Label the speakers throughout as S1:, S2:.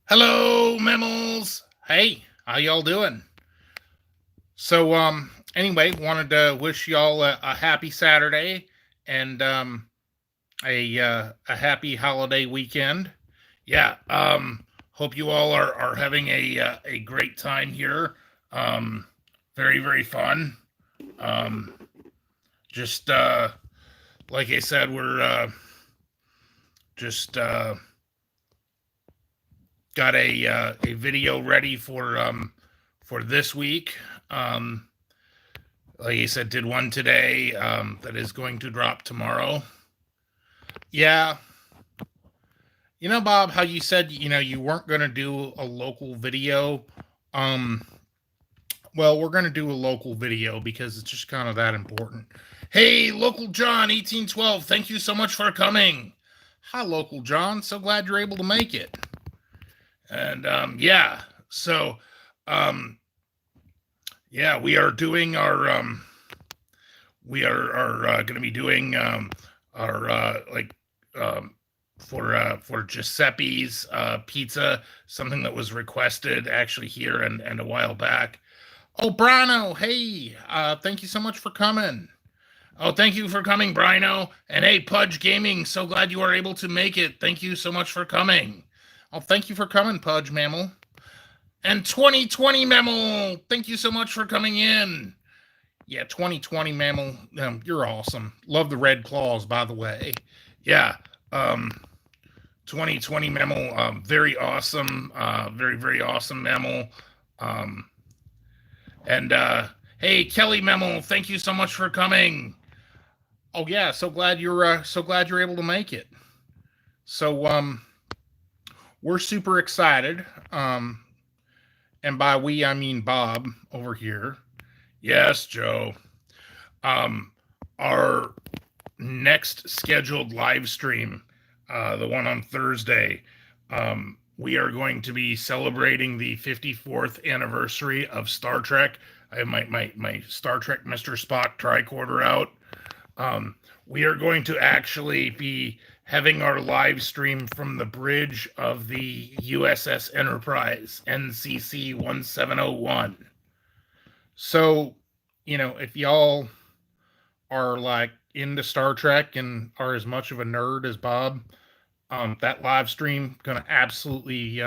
S1: Hello, mammals. Hey, how y'all doing? Anyway, wanted to wish y'all a happy Saturday and a happy holiday weekend. Yeah, hope you all are having a great time here. Um, very fun. Um, just like I said, we're just got a video ready for this week. Um, like I said, did one today that is going to drop tomorrow. Yeah, Bob, how you said you weren't going to do a local video. Um, well, we're going to do a local video because it's just kind of that important. Hey, local John, 1812, thank you so much for coming. Hi, local John. So glad you're able to make it. And yeah, so um, yeah, we are going to be doing our um, for Giuseppe's pizza, something that was requested actually here and a while back. Oh, Brano, hey, thank you so much for coming. Oh, thank you for coming, Brino. And hey, Pudge Gaming, so glad you are able to make it. Thank you so much for coming. Oh, thank you for coming, Pudge Mammal. And 2020 Mammal, thank you so much for coming in. Yeah, 2020 Mammal, you're awesome. Love the red claws, by the way. Yeah, um, 2020 Mammal, very awesome. Very awesome Mammal. Um, and hey, Kelly Mammal, thank you so much for coming. Oh yeah, so glad you're able to make it. So we're super excited. And by we I mean Bob over here. Yes, Joe. Um, our next scheduled live stream, the one on Thursday, we are going to be celebrating the 54th anniversary of Star Trek. I have my Star Trek Mr. Spock tricorder out. Um, we are going to actually be having our live stream from the bridge of the USS Enterprise, NCC 1701. So, if y'all are like into Star Trek and are as much of a nerd as Bob, that live stream gonna absolutely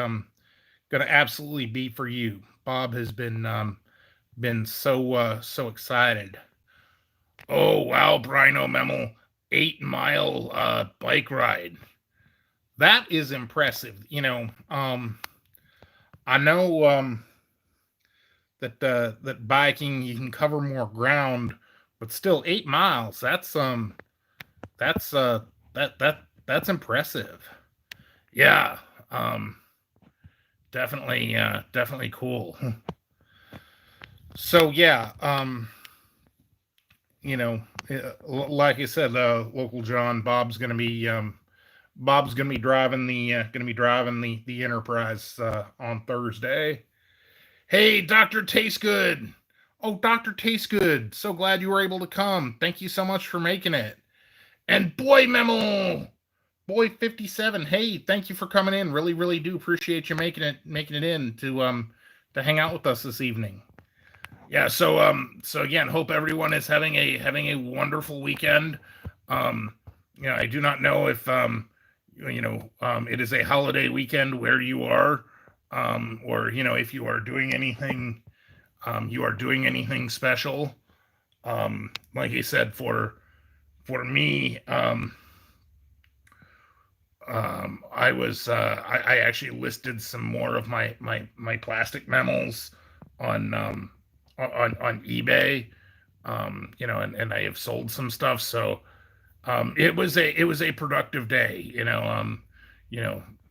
S1: be for you. Bob has been so excited. Oh wow, Brino Memel, 8 mile bike ride. That is impressive. I know that biking you can cover more ground, but still 8 miles. That's that's impressive. Yeah, um, definitely cool. So yeah, you know, like I said, local John Bob's gonna be driving the Enterprise on Thursday. Hey, Doctor Tastegood. Oh, Doctor Tastegood. So glad you were able to come. Thank you so much for making it. And Boy Memo, Boy 57. Hey, thank you for coming in. Really do appreciate you making it in to hang out with us this evening. Yeah, so again, hope everyone is having a wonderful weekend. Um I do not know if it is a holiday weekend where you are, or if you are doing anything special. Like I said, for me, I actually listed some more of my plastic mammals on on eBay. And I have sold some stuff, so it was a productive day. You know,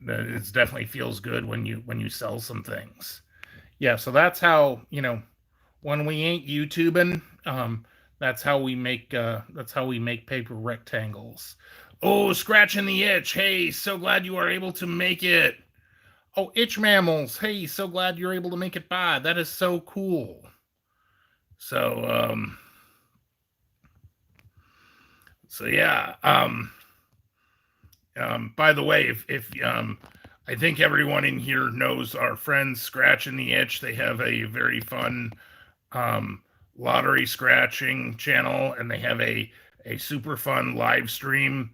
S1: it definitely feels good when you sell some things. Yeah, so that's how when we ain't YouTubing, that's how we make paper rectangles. Oh, scratching the itch. Hey, so glad you are able to make it. Oh, itch mammals. Hey, so glad you're able to make it by. That is so cool. So so yeah. By the way, if I think everyone in here knows our friends Scratch and the Itch. They have a very fun um, lottery scratching channel, and they have a super fun live stream.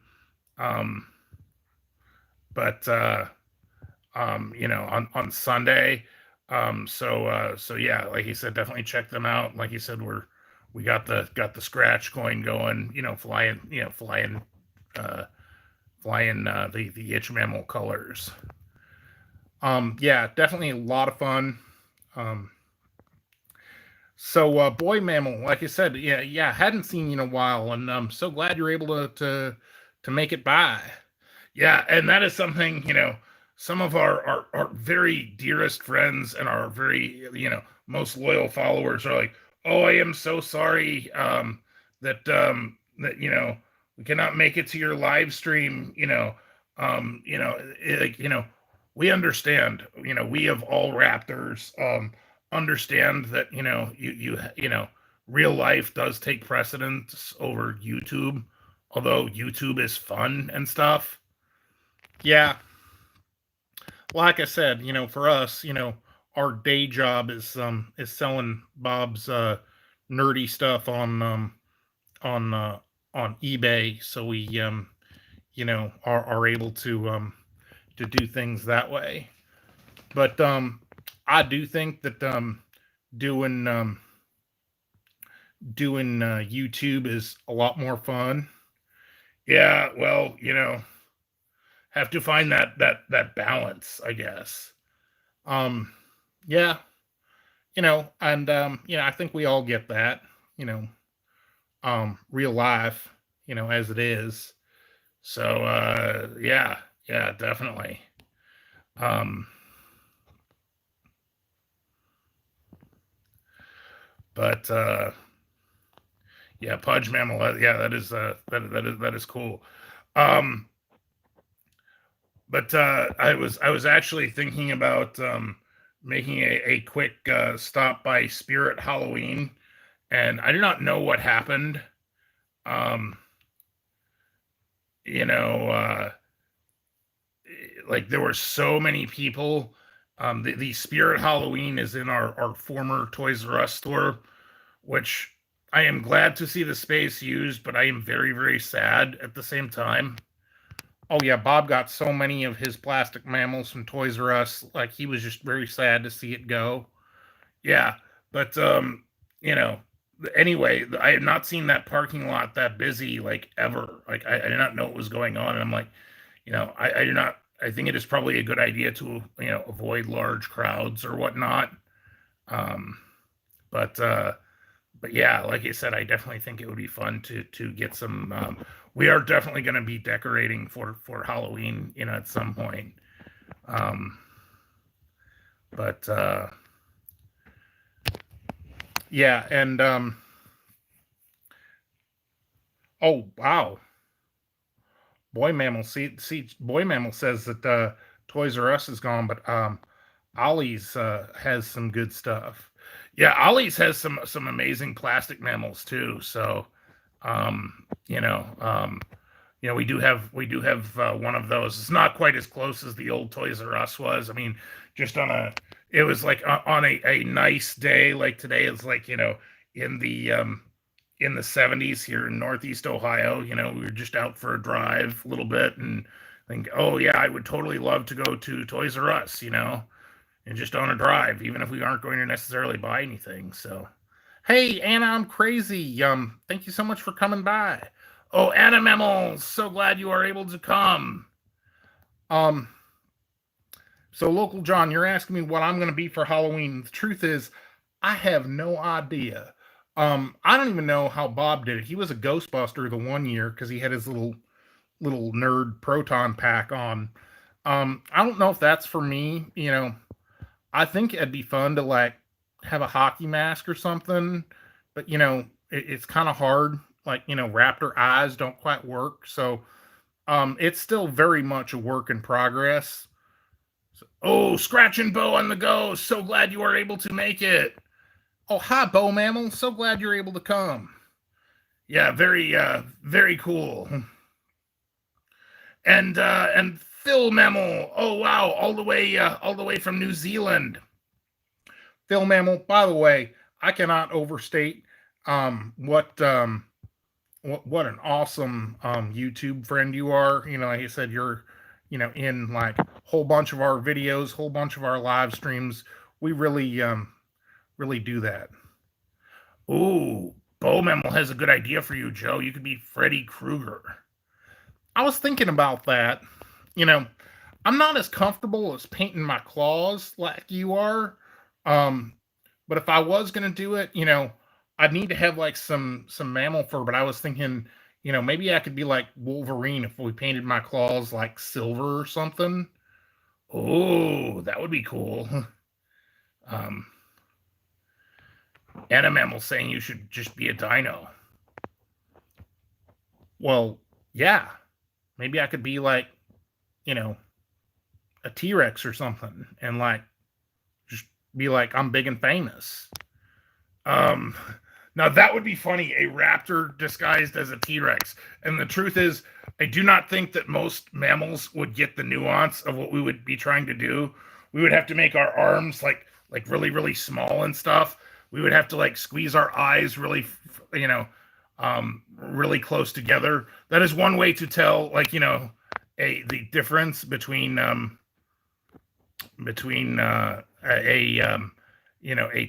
S1: Um, but on Sunday. So yeah, like he said, definitely check them out. Like he said, we got the scratch coin going. Flying the itch mammal colors. Yeah, definitely a lot of fun. Um, so boy mammal, like I said, yeah, hadn't seen you in a while, and I'm so glad you're able to make it by. Yeah, and that is something, some of our very dearest friends and our very, most loyal followers are like, "Oh, I am so sorry that we cannot make it to your live stream, like, we understand, we of all raptors understand that, real life does take precedence over YouTube, although YouTube is fun and stuff. Yeah, like I said, for us, our day job is selling Bob's nerdy stuff on on eBay, so we are able to do things that way. But I do think that doing YouTube is a lot more fun. Yeah, well, have to find that balance, I guess. Um, yeah, and I think we all get that, you know, real life, as it is. So yeah, definitely. Um, but yeah, Pudge Mammal, yeah, that is cool. Um, but I was actually thinking about making a quick stop by Spirit Halloween, and I do not know what happened. Um, you know, like there were so many people. The Spirit Halloween is in our former Toys R Us store, which I am glad to see the space used, but I am very, very sad at the same time. Oh yeah, Bob got so many of his plastic mammals from Toys R Us. Like he was just very sad to see it go. Yeah, but you know, anyway, I had not seen that parking lot that busy like ever. Like I did not know what was going on, and I'm like, I do not. I think it is probably a good idea to avoid large crowds or whatnot. Um, but but yeah, like I said, I definitely think it would be fun to get some. We are definitely going to be decorating for Halloween, at some point. Um, but yeah, and oh wow, Boy Mammal. See, Boy Mammal says that Toys R Us is gone, but Ollie's has some good stuff. Yeah, Ollie's has some amazing plastic mammals too. So, um, you know, um, we do have one of those. It's not quite as close as the old Toys R Us was. I mean, just it was like on a nice day like today. It's like in the um, in the 70s here in Northeast Ohio. We were just out for a drive a little bit and think, oh yeah, I would totally love to go to Toys R Us. And just on a drive, even if we aren't going to necessarily buy anything. So, hey, Anna, I'm crazy. Thank you so much for coming by. Oh, Anna Memmels, so glad you are able to come. Um, so local John, you're asking me what I'm going to be for Halloween. The truth is, I have no idea. I don't even know how Bob did it. He was a Ghostbuster the one year because he had his little nerd proton pack on. I don't know if that's for me. I think it'd be fun to like have a hockey mask or something, but it's kind of hard. Like raptor eyes don't quite work, so it's still very much a work in progress. So, oh, Scratch and Bow on the go! So glad you are able to make it. Oh, hi, Bow Mammal. So glad you're able to come. Yeah, very cool. And Phil Mammal. Oh wow, all the way from New Zealand. Phil Mammal. By the way, I cannot overstate what an awesome YouTube friend you are. Like I said, you're in like a whole bunch of our videos, whole bunch of our live streams. We really do that. Ooh, Bo Mammal has a good idea for you, Joe. You could be Freddy Krueger. I was thinking about that. You know, I'm not as comfortable as painting my claws like you are. Um, but if I was gonna do it, I'd need to have like some mammal fur. But I was thinking, maybe I could be like Wolverine if we painted my claws like silver or something. Oh, that would be cool. Um, and a mammal saying you should just be a dino. Well, yeah, maybe I could be like, you know, a T-Rex or something, and like just be like I'm big and famous. Um, Now that would be funny, a raptor disguised as a T-Rex. And the truth is, I do not think that most mammals would get the nuance of what we would be trying to do. We would have to make our arms like really really small and stuff. We would have to like squeeze our eyes really, really close together. That is one way to tell, like, the difference between a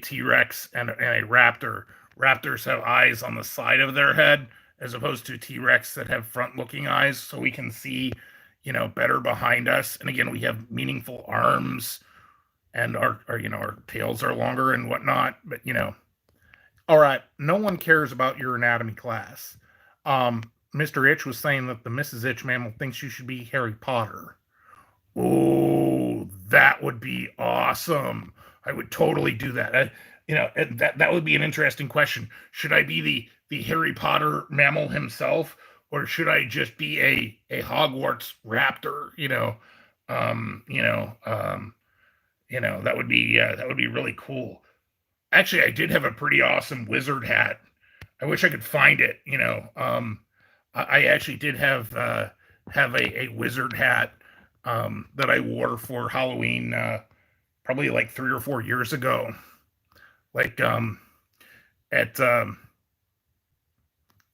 S1: T-Rex and a raptor. Raptors have eyes on the side of their head as opposed to T-Rex that have front-looking eyes, so we can see, better behind us. And again, we have meaningful arms, and our tails are longer and whatnot. But all right, no one cares about your anatomy class. Mr. Itch was saying that the Mrs. Itch mammal thinks you should be Harry Potter. Oh, that would be awesome. I would totally do that. That would be an interesting question. Should I be the Harry Potter mammal himself, or should I just be a Hogwarts raptor? That would be really cool. Actually, I did have a pretty awesome wizard hat. I wish I could find it. I actually did have a wizard hat that I wore for Halloween, probably like 3 or 4 years ago. Like at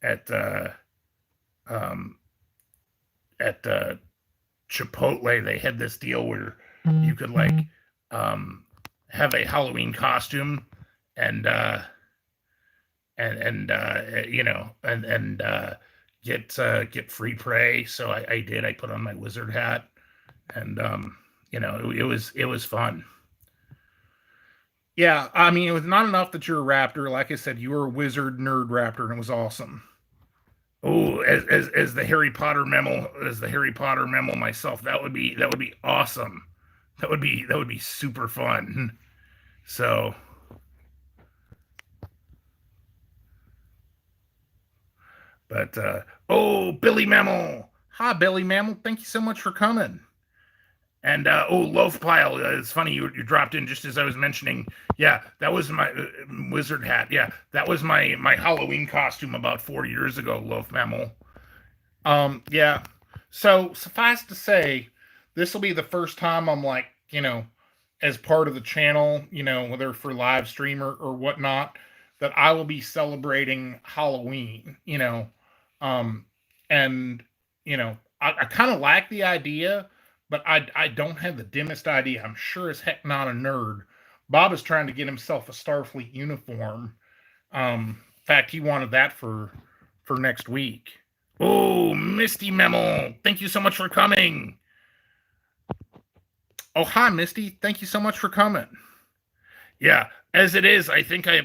S1: at Chipotle, they had this deal where you could like have a Halloween costume and get free prey. So I did. I put on my wizard hat, and it was fun. Yeah, I mean, it was not enough that you're a raptor. Like I said, you were a wizard nerd raptor, and it was awesome. Oh, as the Harry Potter mammal myself, that would be awesome. That would be super fun. So, but Billy Mammal, hi Billy Mammal, thank you so much for coming. And Loaf Pile, it's funny you dropped in just as I was mentioning. Yeah, that was my wizard hat. Yeah, that was my Halloween costume about 4 years ago. Loaf Mammal. Yeah. So suffice to say, this will be the first time I'm like, as part of the channel, whether for live stream or whatnot, that I will be celebrating Halloween. And I kind of like the idea, but I don't have the dimmest idea. I'm sure as heck not a nerd. Bob is trying to get himself a Starfleet uniform. In fact, he wanted that for next week. Oh, Misty Memo, thank you so much for coming. Oh, hi, Misty. Thank you so much for coming. Yeah, as it is, I think I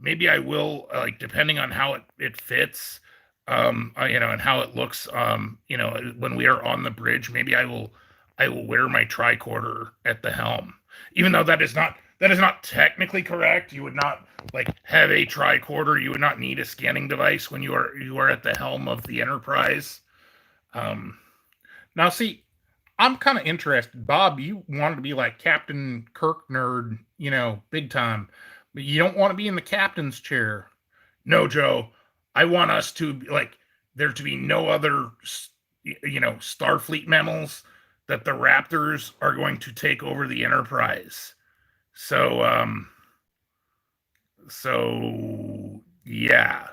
S1: maybe I will, like, depending on how it fits, and how it looks, when we are on the bridge, maybe I will wear my tricorder at the helm, even though that is not technically correct. You would not like have a tricorder. You would not need a scanning device when you are at the helm of the Enterprise. Now, see, I'm kind of interested. Bob, you wanted to be like Captain Kirk nerd, big time, but you don't want to be in the captain's chair. No, Joe. I want us to like there to be no other, Starfleet mammals that the Raptors are going to take over the Enterprise. So yeah.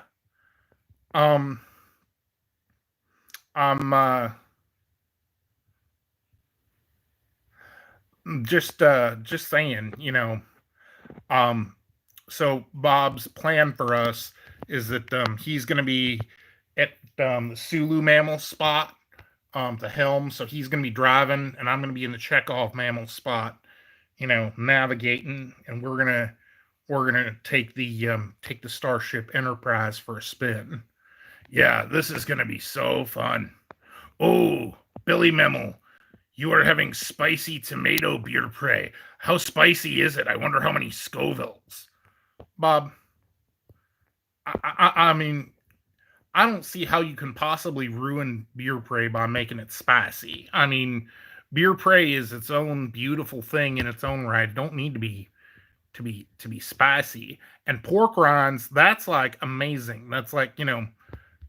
S1: Um I'm just saying, so Bob's plan for us is that he's going to be at the Sulu mammal spot, the helm. So he's going to be driving, and I'm going to be in the Chekhov mammal spot, navigating, and we're gonna take the Starship Enterprise for a spin. Yeah, this is gonna be so fun. Oh, Billy Memel, you are having spicy tomato beer prey. How spicy is it? I wonder how many Scovilles. Bob, I mean, I don't see how you can possibly ruin beer prey by making it spicy. I mean, beer prey is its own beautiful thing in its own right. It don't need to be spicy. And pork rinds, that's like amazing. That's like,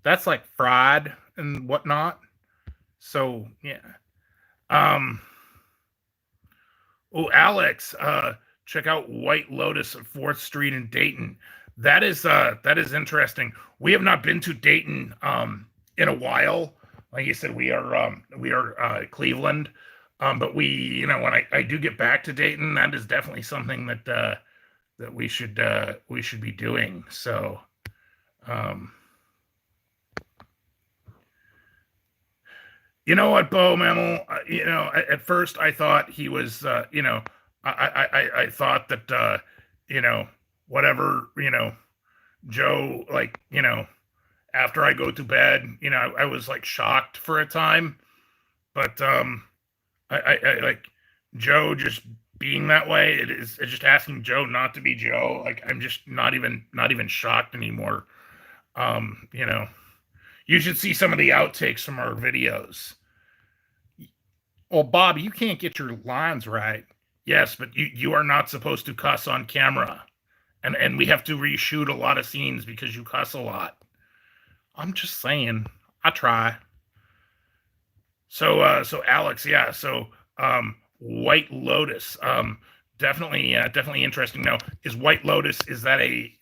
S1: that's like fried and whatnot. So yeah. Um oh, Alex, check out White Lotus at 4th Street in Dayton. That is interesting. We have not been to Dayton in a while. Like you said, we are Cleveland. But when I do get back to Dayton, that is definitely something that we should be doing. So you know what, Bo Memel? At first I thought he was, I thought that, whatever, Joe, like, after I go to bed, I was like shocked for a time, but I like Joe just being that way. It's just asking Joe not to be Joe. Like I'm just not even shocked anymore. Um, you know, you should see some of the outtakes from our videos. Well, Bob, you can't get your lines right. Yes, but you are not supposed to cuss on camera. And we have to reshoot a lot of scenes because you cuss a lot. I'm just saying, I try. So Alex, yeah, so White Lotus, definitely interesting. Now, is White Lotus, is that a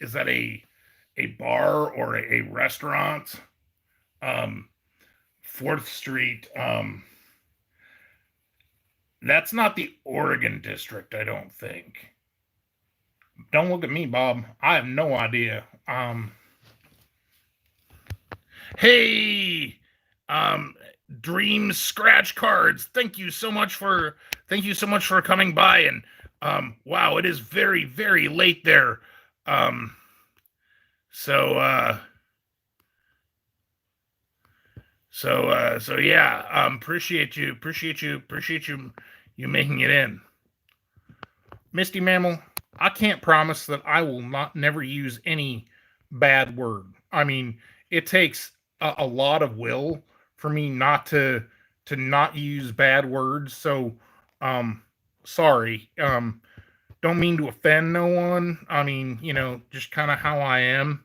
S1: bar or a restaurant? 4th Street, that's not the Oregon district, I don't think. Don't look at me, Bob. I have no idea. Hey, um, Dream Scratch Cards. Thank you so much for coming by. And wow, it is very, very late there. Um, so so yeah. Appreciate you making it in, Misty Mammal. I can't promise that I will never use any bad word. I mean, it takes a lot of will for me not to not use bad words. So, um, sorry. Don't mean to offend no one. I mean, just kind of how I am,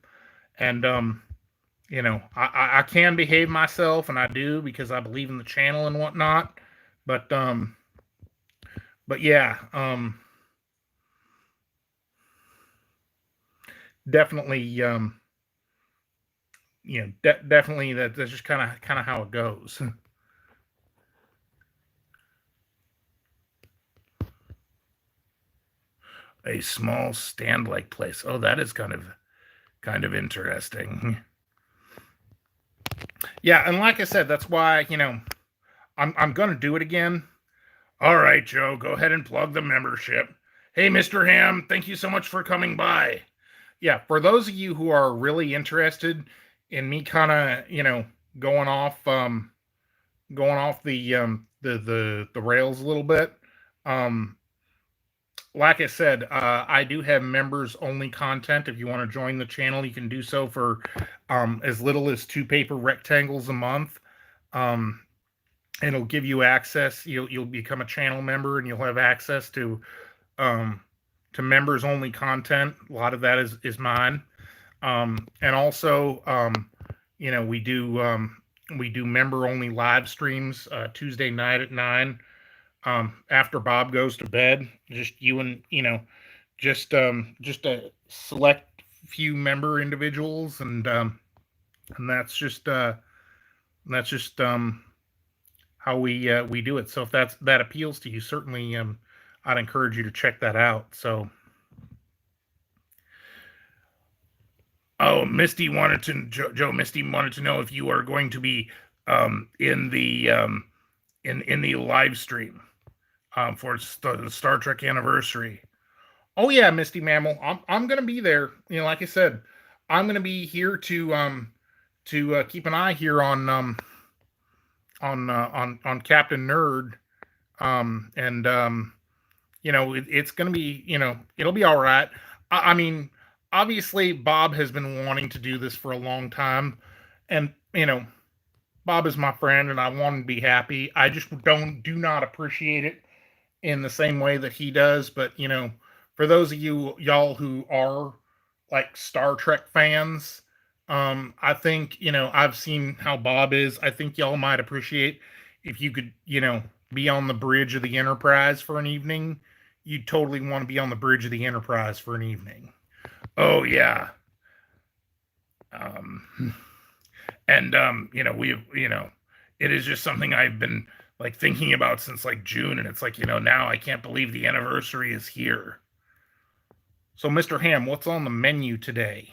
S1: and I can behave myself, and I do because I believe in the channel and whatnot. But yeah. Definitely, definitely that's just kind of how it goes. A small stand-like place. Oh, that is kind of interesting. Yeah, and like I said, that's why I'm gonna do it again. All right, Joe, go ahead and plug the membership. Hey, Mr. Ham, thank you so much for coming by. Yeah, for those of you who are really interested in me kind of, going off the rails a little bit, like I said, I do have members only content. If you want to join the channel, you can do so for as little as 2 paper rectangles a month. It'll give you access. You'll become a channel member, and you'll have access to members only content. A lot of that is mine. And also, we do member only live streams Tuesday night at 9. after Bob goes to bed, just you and just a select few member individuals, and that's just how we do it. So if that appeals to you, certainly I'd encourage you to check that out. So oh, Misty wanted to Joe Misty wanted to know if you are going to be in the in the live stream for the Star Trek anniversary. Oh yeah, Misty Mammal, I'm gonna be there. You know, like I said, I'm gonna be here to keep an eye here on Captain Nerd, and it's gonna be, it'll be all right. I mean, obviously Bob has been wanting to do this for a long time, and Bob is my friend, and I want him to be happy. I just do not appreciate it in the same way that he does. But for those of y'all who are like Star Trek fans, I think I've seen how Bob is. I think y'all might appreciate if you could be on the bridge of the Enterprise for an evening. You totally want to be on the bridge of the Enterprise for an evening. Oh yeah. Um, and it is just something I've been like thinking about since like June, and it's like now I can't believe the anniversary is here. So Mr. Ham, what's on the menu today?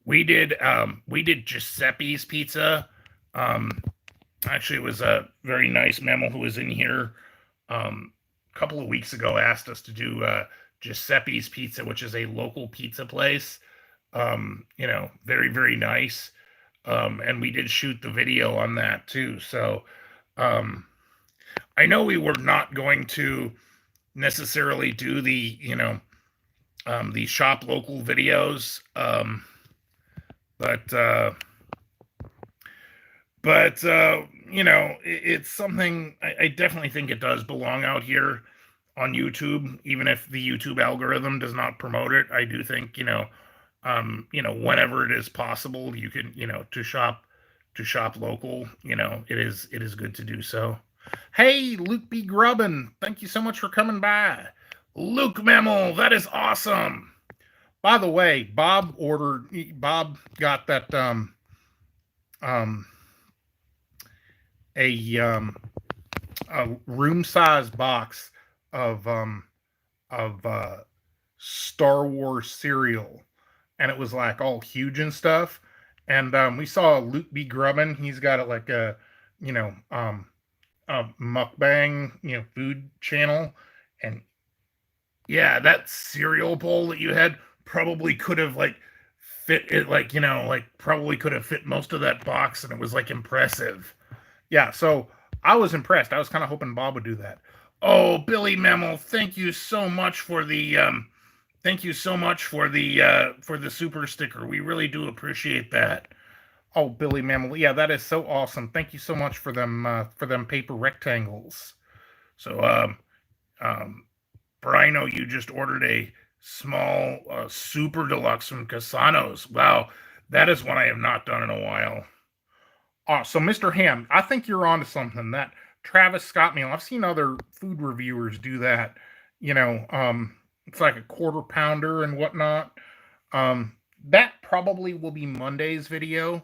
S1: We did Giuseppe's pizza. Actually, it was a very nice mammal who was in here a couple of weeks ago asked us to do Giuseppe's Pizza, which is a local pizza place. Very, very nice. And we did shoot the video on that too. So I know we were not going to necessarily do the shop local videos, but it's something I definitely think it does belong out here on YouTube, even if the YouTube algorithm does not promote it. I do think whenever it is possible, you can to shop local. It is good to do so. Hey, Luke B. Grubbin, thank you so much for coming by. Luke Mammal, that is awesome. By the way, Bob got that a room size box of Star Wars cereal, and it was like all huge and stuff. And we saw Luke B. Grubbin. He's got it like a mukbang food channel, and yeah, that cereal bowl that you had probably could have like fit it, probably could have fit most of that box, and it was like impressive. Yeah, so I was impressed. I was kind of hoping Bob would do that. Oh, Billy Mammal, thank you so much for the super sticker. We really do appreciate that. Oh, Billy Mammal, yeah, that is so awesome. Thank you so much for them paper rectangles. So Brino, you just ordered a small super deluxe from Casano's. Wow, that is one I have not done in a while. So Mr. Ham, I think you're onto something. That Travis Scott meal, I've seen other food reviewers do that. It's like a quarter pounder and whatnot. That probably will be Monday's video.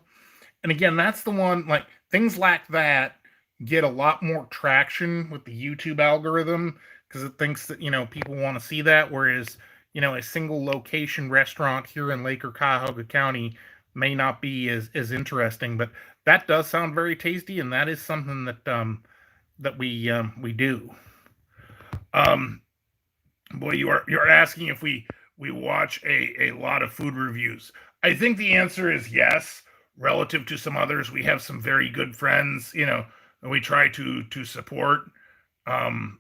S1: And again, that's the one, like things like that get a lot more traction with the YouTube algorithm because it thinks that, people want to see that. Whereas, a single location restaurant here in Lake or Cuyahoga County may not be as interesting, but that does sound very tasty. And that is something that we do. Boy, you're asking if we watch a lot of food reviews. I think the answer is yes. Relative to some others, we have some very good friends, and we try to support. We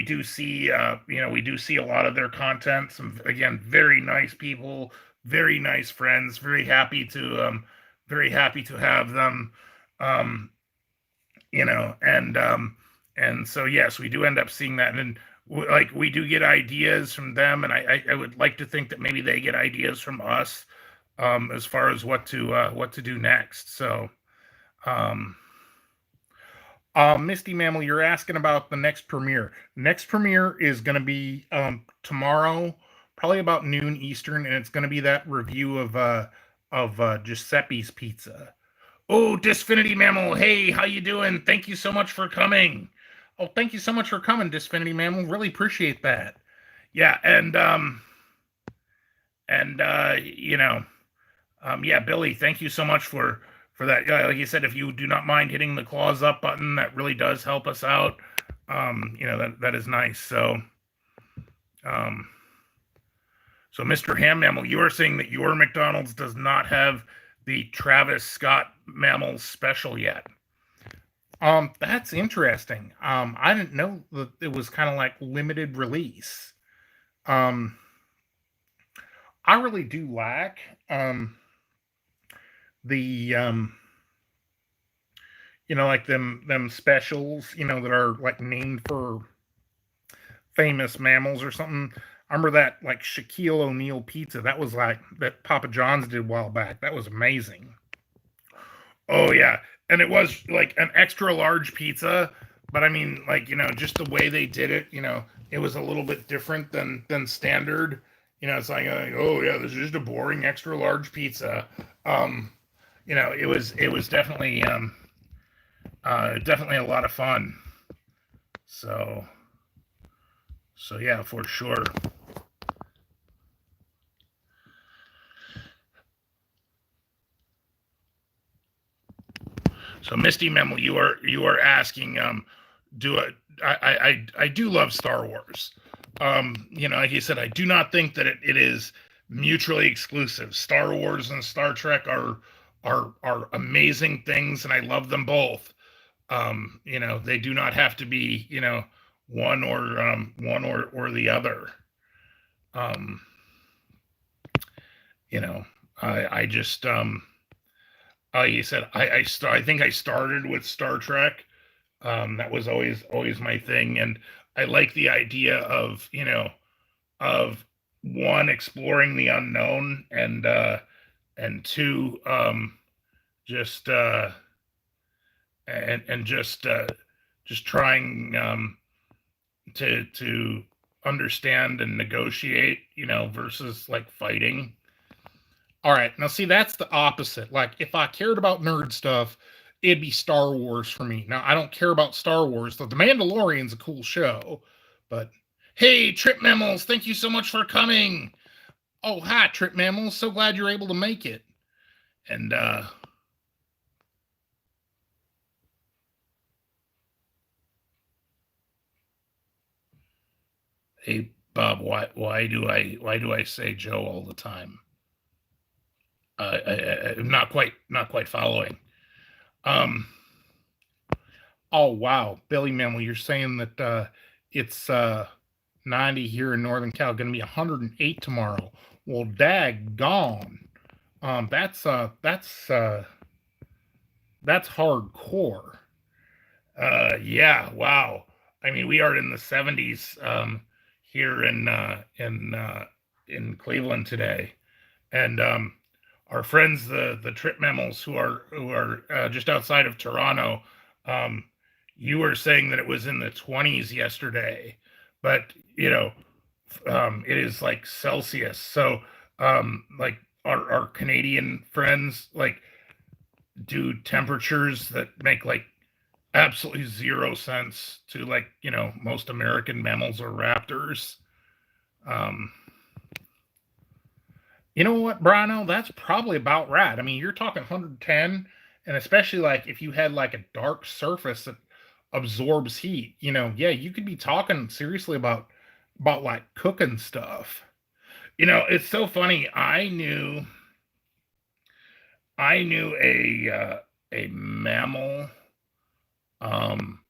S1: do see a lot of their content. Some, again, very nice people, very nice friends. Very happy to have them. And so yes, we do end up seeing that, and we do get ideas from them, and I would like to think that maybe they get ideas from us as far as what to do next. So Misty Mammal, you're asking about the next premiere. Next premiere is going to be tomorrow, probably about noon Eastern, and it's going to be that review of Giuseppe's Pizza. Oh, Disfinity Mammal, hey, how you doing? Thank you so much for coming. Oh, thank you so much for coming, Disfinity Mammal. Really appreciate that. Yeah, yeah, Billy, thank you so much for that. Yeah, like you said, if you do not mind hitting the claws up button, that really does help us out. That is nice. Um, so Mr. Ham Mammal, you are saying that your McDonald's does not have the Travis Scott Mammals special yet. That's interesting. I didn't know that it was kind of like limited release. I really do like the like them specials, that are like named for famous mammals or something. I remember that like Shaquille O'Neal pizza. That was like that Papa John's did a while back. That was amazing. Oh yeah, and it was like an extra large pizza, but I mean, like just the way they did it, it was a little bit different than standard. It's like, oh yeah, this is just a boring extra large pizza. It was definitely a lot of fun. So yeah, for sure. So Misty Memo, you are asking, I do love Star Wars. Like you said, I do not think that it is mutually exclusive. Star Wars and Star Trek are amazing things, and I love them both. They do not have to be, one or the other. Um, I just you said I think I started with Star Trek. That was always my thing, and I like the idea of one, exploring the unknown, and two, just and just trying to understand and negotiate, versus like fighting. All right, now see, that's the opposite. Like, if I cared about nerd stuff, it'd be Star Wars for me. Now, I don't care about Star Wars. The Mandalorian's a cool show, but hey, Trip Mammals, thank you so much for coming. Oh, hi, Trip Mammals. So glad you're able to make it. And hey, Bob, why do I say Joe all the time? I'm not quite following. Um, oh wow, Billy Mammal, you're saying that it's 90 here in Northern Cal, going to be 108 tomorrow. Well, daggone, that's hardcore. Yeah, wow. I mean, we are in the 70s here in Cleveland today, and our friends, the Trip Mammals, who are just outside of Toronto. Um, you were saying that it was in the 20s yesterday, but it is like Celsius. So, like our Canadian friends like do temperatures that make like absolutely zero sense to like most American mammals or raptors. Um, You know what, Brano? That's probably about right. I mean, you're talking 110, and especially like if you had like a dark surface that absorbs heat, yeah, you could be talking seriously about like cooking stuff. It's so funny. I knew a mammal um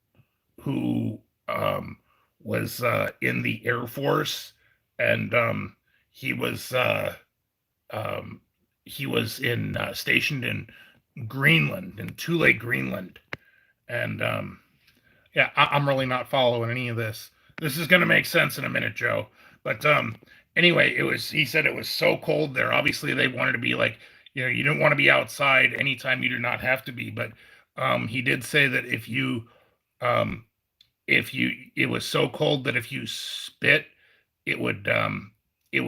S1: who was in the Air Force, and he was um, he was in stationed in Greenland, in Thule, Greenland, and yeah, I'm really not following any of this. This is going to make sense in a minute, Joe. But anyway, he said it was so cold there. Obviously, they wanted to be like, you didn't want to be outside anytime you do not have to be. But he did say that if you Um, if you it was so cold that if you spit, it would it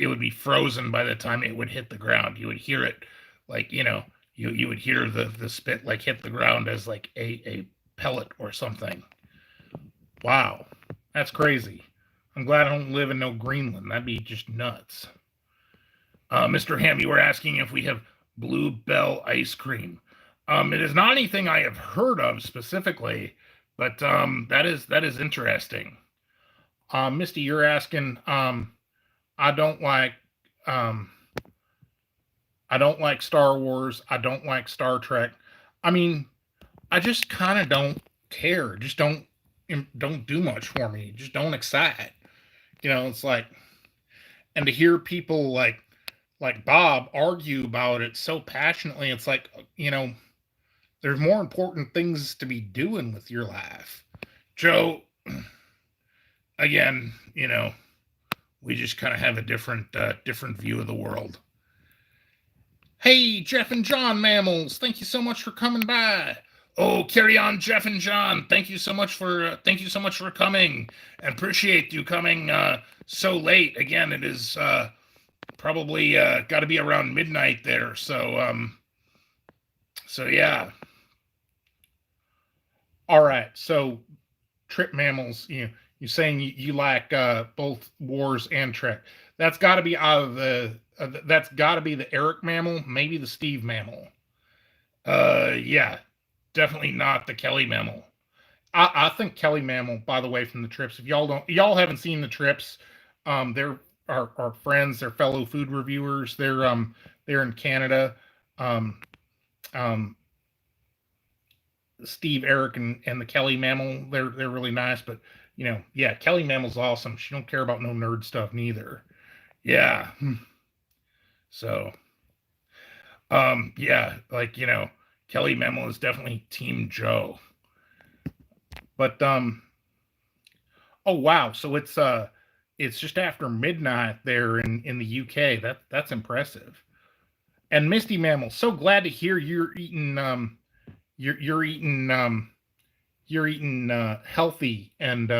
S1: would be frozen by the time it would hit the ground. You would hear it like, you would hear the spit like hit the ground as like a pellet or something. Wow. That's crazy. I'm glad I don't live in no Greenland. That'd be just nuts. Mr. Ham, you were asking if we have Bluebell ice cream. It is not anything I have heard of specifically, but that is interesting. Misty, you're asking. I don't like. Um, I don't like Star Wars. I don't like Star Trek. I mean, I just kind of don't care. Just don't do much for me. Just don't excite. It's like, and to hear people like Bob argue about it so passionately, it's like, there's more important things to be doing with your life. Joe, again, we just kind of have a different view of the world. Hey, Jeff and John Mammals, thank you so much for coming by. Oh, carry on, Jeff and John. Thank you so much for coming, and appreciate you coming so late. Again, it is probably got to be around midnight there. So yeah. All right. So Trip Mammals, you're saying you like both Wars and Trek. That's got to be out of the. That's got to be the Eric Mammal, maybe the Steve Mammal. Yeah, definitely not the Kelly Mammal. I think Kelly Mammal, by the way, from the Trips. If y'all haven't seen the Trips, they're our friends, they're fellow food reviewers. They're in Canada. Um, um, Steve, Eric, and the Kelly Mammal, they're really nice. But yeah, Kelly Mammal's awesome. She don't care about no nerd stuff neither. Yeah. So, yeah, like Kelly Mammal is definitely Team Joe. But oh wow, so it's just after midnight there in the UK. That's impressive. And Misty Mammal, so glad to hear you're eating healthy and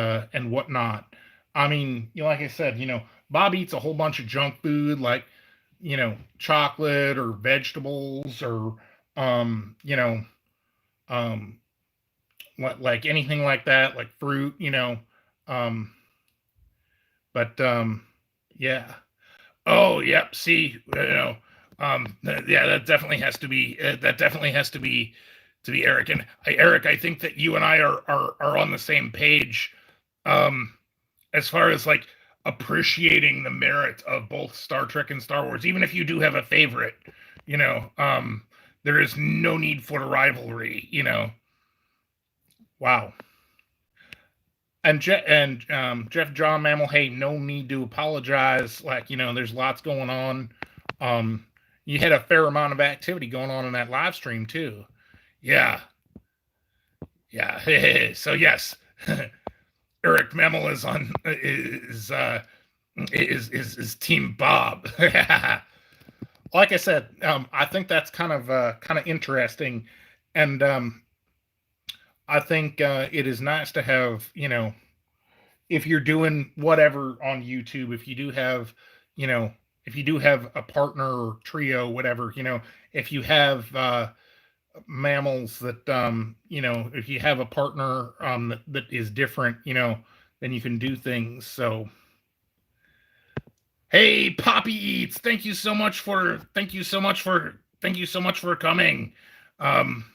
S1: whatnot. I mean, like I said, Bob eats a whole bunch of junk food like chocolate or vegetables or um what like anything like that, like fruit, um but yeah. Oh, yep. See, yeah, that definitely has to be Eric. And Eric, I think that you and I are on the same page, um, as far as like appreciating the merit of both Star Trek and Star Wars, even if you do have a favorite. There is no need for rivalry. Wow. And Jeff John Mammal, hey, no need to apologize. Like, there's lots going on. Um, you had a fair amount of activity going on in that live stream too. Yeah, yeah. So yes, Eric Mammal is Team Bob. Like I said, I think that's kind of interesting, and I think it is nice to have, if you're doing whatever on YouTube, you know, if you do have a partner or trio, whatever, if you have mammals that, if you have a partner that is different, then you can do things. So, hey, Poppy Eats, thank you so much for coming. Um,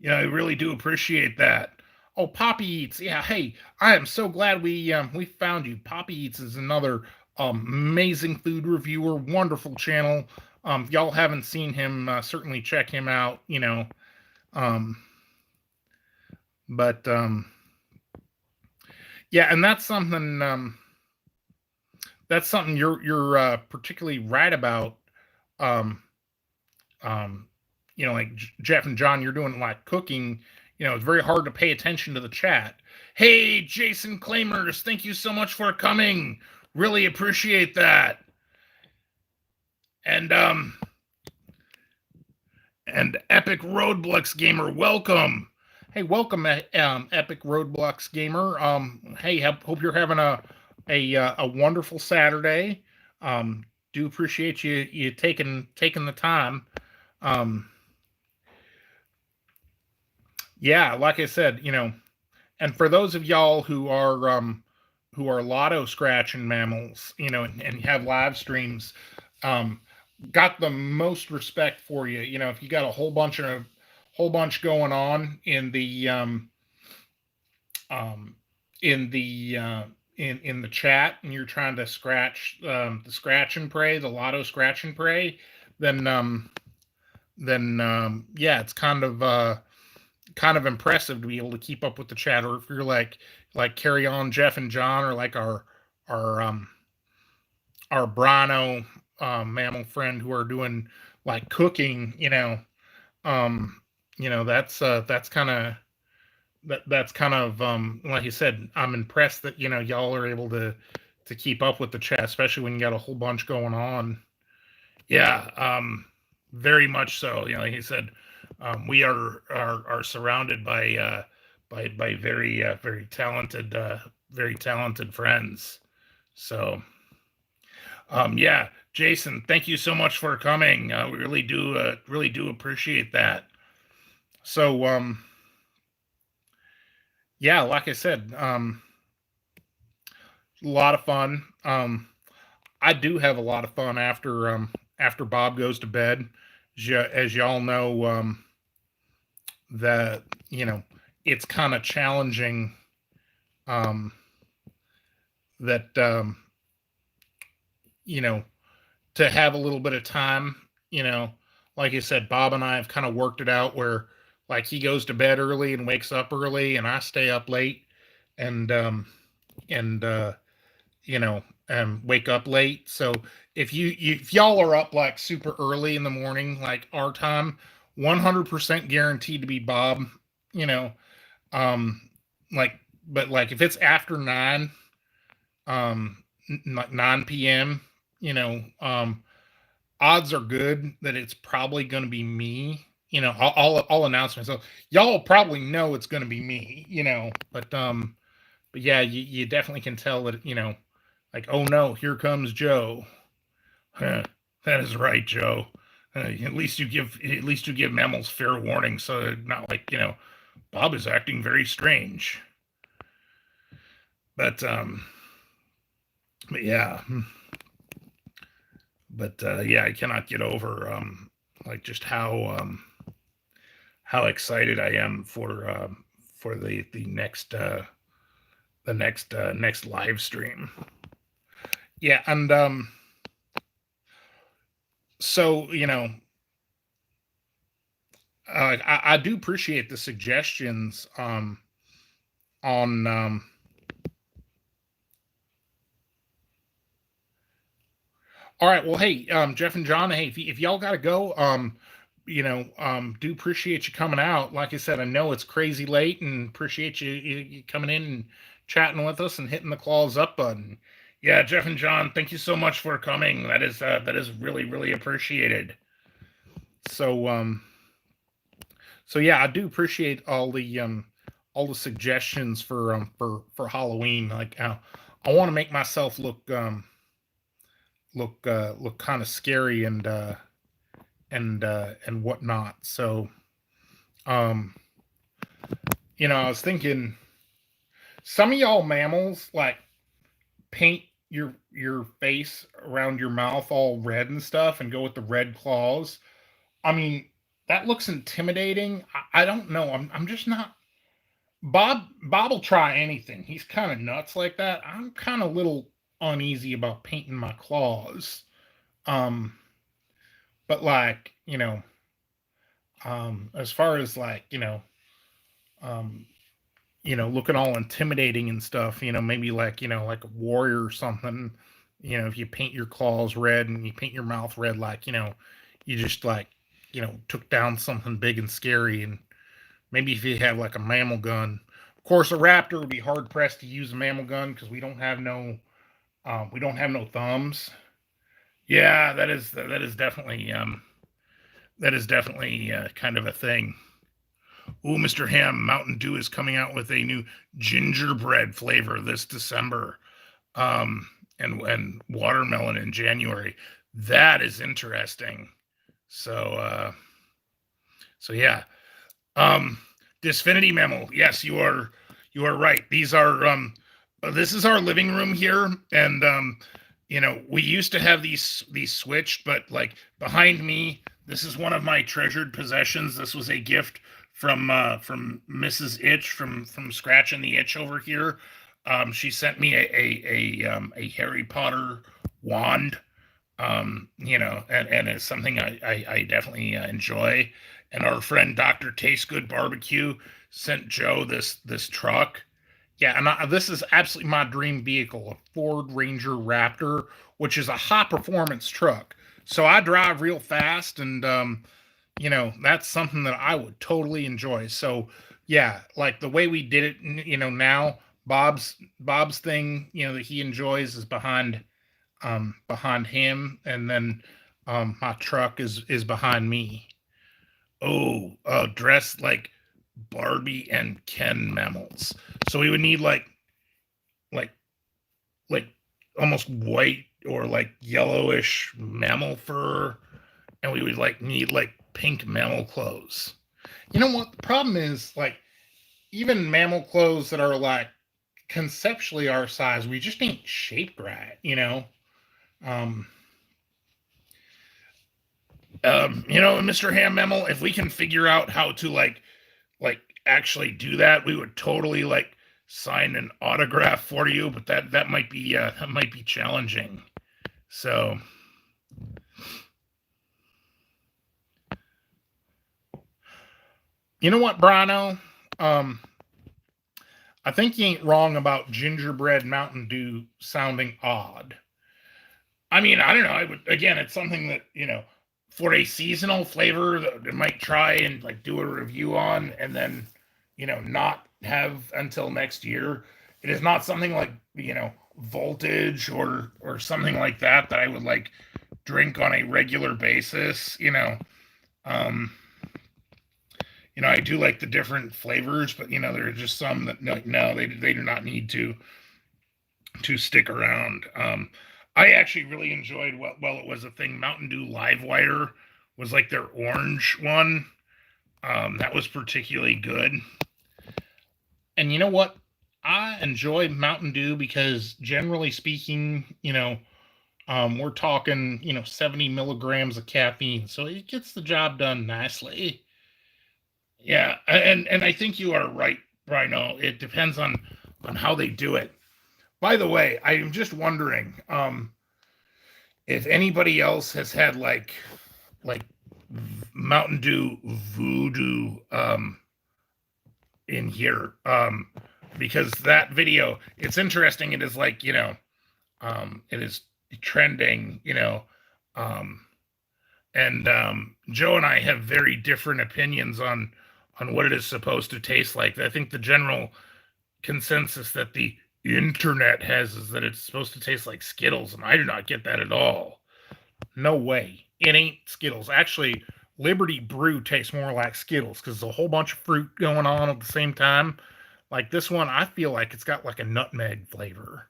S1: I really do appreciate that. Oh, Poppy Eats. Yeah, hey, I am so glad we found you. Poppy Eats is another amazing food reviewer, wonderful channel. If y'all haven't seen him, certainly check him out. Um, but yeah, and that's something you're particularly right about. Um, um, like Jeff and John, you're doing like cooking. It's very hard to pay attention to the chat. Hey, Jason Claimers, thank you so much for coming. Really appreciate that. And Epic Roadblocks Gamer, welcome. Hey, welcome, Epic Roadblocks gamer. Hey, hope you're having a wonderful Saturday. Um, do appreciate you taking the time. Um, yeah, like I said, and for those of y'all who are lotto scratching mammals, and have live streams, um, got the most respect for you. If you got a whole bunch going on um, in the in the chat, and you're trying to scratch the scratch and pray, the lotto scratch and pray, then yeah, it's kind of impressive to be able to keep up with the chat. Or if you're like Carry On Jeff and John, or like our our Brano mammal friend, who are doing like cooking, um, that's that's kind of like you said, I'm impressed that y'all are able to keep up with the chat, especially when you got a whole bunch going on. Yeah, very much so. Like you said, we are surrounded by very talented friends. So yeah, Jason, thank you so much for coming. We really do appreciate that. So yeah, like I said, a lot of fun. I do have a lot of fun after Bob goes to bed. As y'all know, that it's kind of challenging, um, that you know to have a little bit of time. Like I said, Bob and I have kind of worked it out where, like, he goes to bed early and wakes up early, and I stay up late, and and wake up late. So if y'all are up like super early in the morning, like our time, 100% guaranteed to be Bob. You know, um, like, but like if it's after 9, like 9 p.m., you know, odds are good that it's probably going to be me. I'll announce myself. Y'all will probably know it's going to be me. But yeah, you definitely can tell that. Like, oh no, here comes Joe. Huh, that is right, Joe. At least you give mammals fair warning, so not like Bob is acting very strange. But but yeah, yeah, I cannot get over like just how excited I am for the next live stream. Yeah, and so I do appreciate the suggestions on all right. Well, hey, Jeff and John, hey, if y'all got to go, do appreciate you coming out. Like I said, I know it's crazy late, and appreciate you coming in and chatting with us and hitting the claws up button. Yeah, Jeff and John, thank you so much for coming. That is really really appreciated. So so yeah, I do appreciate all the suggestions for Halloween. Like, I want to make myself look kind of scary and whatnot. So um, I was thinking, some of y'all mammals like paint your face around your mouth all red and stuff, and go with the red claws. I mean, that looks intimidating. I don't know. I'm just not. Bob will try anything. He's kind of nuts like that. I'm kind of little uneasy about painting my claws. Um, but like, as far as like, um, looking all intimidating and stuff, maybe like, like a warrior or something, if you paint your claws red and you paint your mouth red, like, you just like, took down something big and scary. And maybe if you have like a mammal gun, of course, a raptor would be hard pressed to use a mammal gun because we don't have no thumbs. Yeah, that is definitely kind of a thing. Oh, Mr. Ham, Mountain Dew is coming out with a new gingerbread flavor this December, um, and watermelon in January. That is interesting. So, so yeah. Um, Disfinity Memo. Yes, you are right. This is our living room here, and we used to have these switched, but like behind me, this is one of my treasured possessions. This was a gift from Mrs. Itch from Scratching the Itch over here. She sent me a Harry Potter wand, and it's something I definitely enjoy. And our friend Dr. Taste Good Barbecue sent Joe this truck. Yeah, and this is absolutely my dream vehicle, a Ford Ranger Raptor, which is a high performance truck. So I drive real fast, and that's something that I would totally enjoy. So yeah, like the way we did it, now Bob's thing, that he enjoys is behind him, and then my truck is behind me. Oh, dressed like Barbie and Ken mammals. So we would need like like almost white or like yellowish mammal fur, and we would need pink mammal clothes. You know what? The problem is, like, even mammal clothes that are like conceptually our size, we just ain't shaped right, Um, Mr. Ham Mammal, if we can figure out how to like actually do that, we would totally like sign an autograph for you, but that might be challenging. So you know what, Brano? I think you ain't wrong about gingerbread Mountain Dew sounding odd. I mean, I don't know. I would, again, it's something that, for a seasonal flavor that I might try and like do a review on, and then, not have until next year. It is not something like, voltage or something like that I would like drink on a regular basis. Um, I do like the different flavors, but there are just some that no, they do not need to stick around. I actually really enjoyed, well, it was a thing. Mountain Dew Livewire was like their orange one. That was particularly good. And you know what? I enjoy Mountain Dew because, generally speaking, we're talking, 70 milligrams of caffeine, so it gets the job done nicely. Yeah, and I think you are right, Rhino. It depends on how they do it. By the way, I'm just wondering, if anybody else has had like Mountain Dew Voodoo in here, because that video, it's interesting. It is like, it is trending, and Joe and I have very different opinions on what it is supposed to taste like. I think the general consensus that the internet has is that it's supposed to taste like Skittles, and I do not get that at all. No way. It ain't Skittles. Actually, Liberty Brew tastes more like Skittles because there's a whole bunch of fruit going on at the same time. Like this one, I feel like it's got like a nutmeg flavor.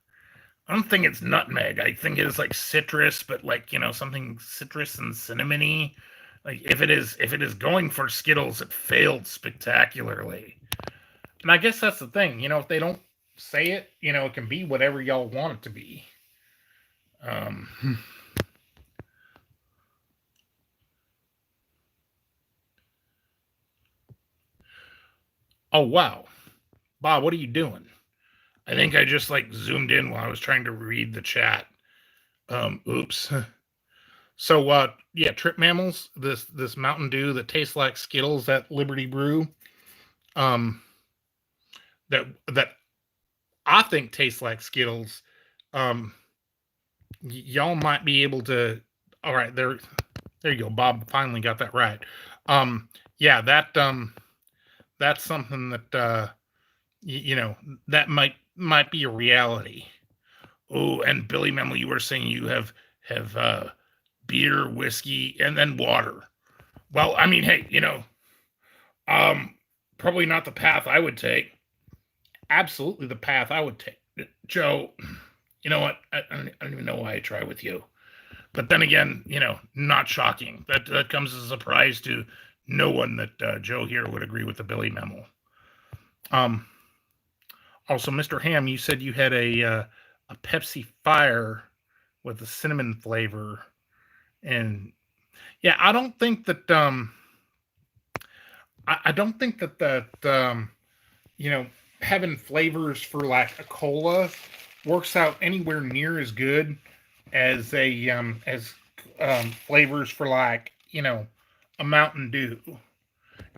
S1: I don't think it's nutmeg. I think it is like citrus, but like, something citrus and cinnamony. Like if it is going for Skittles, it failed spectacularly. And I guess that's the thing, if they don't say it, it can be whatever y'all want it to be. Oh wow, Bob, what are you doing? I think I just like zoomed in while I was trying to read the chat. Oops. So yeah, Trip Mammals, this Mountain Dew that tastes like Skittles, that Liberty Brew, um that I think tastes like Skittles. Y'all might be able to. All right, there you go. Bob finally got that right. Yeah, that's something that that might be a reality. Oh, and Billy Memel, you were saying you have beer, whiskey, and then water. Well, I mean, hey, um, Probably not the path I would take. Absolutely the path I would take. Joe, you know what? I don't even know why I try with you. But then again, not shocking. That comes as a surprise to no one that Joe here would agree with the Billy memo. Um, Also, Mr. Ham, you said you had a Pepsi Fire with a cinnamon flavor, and yeah, I don't think that you know having flavors for like a cola works out anywhere near as good as flavors for like a Mountain Dew.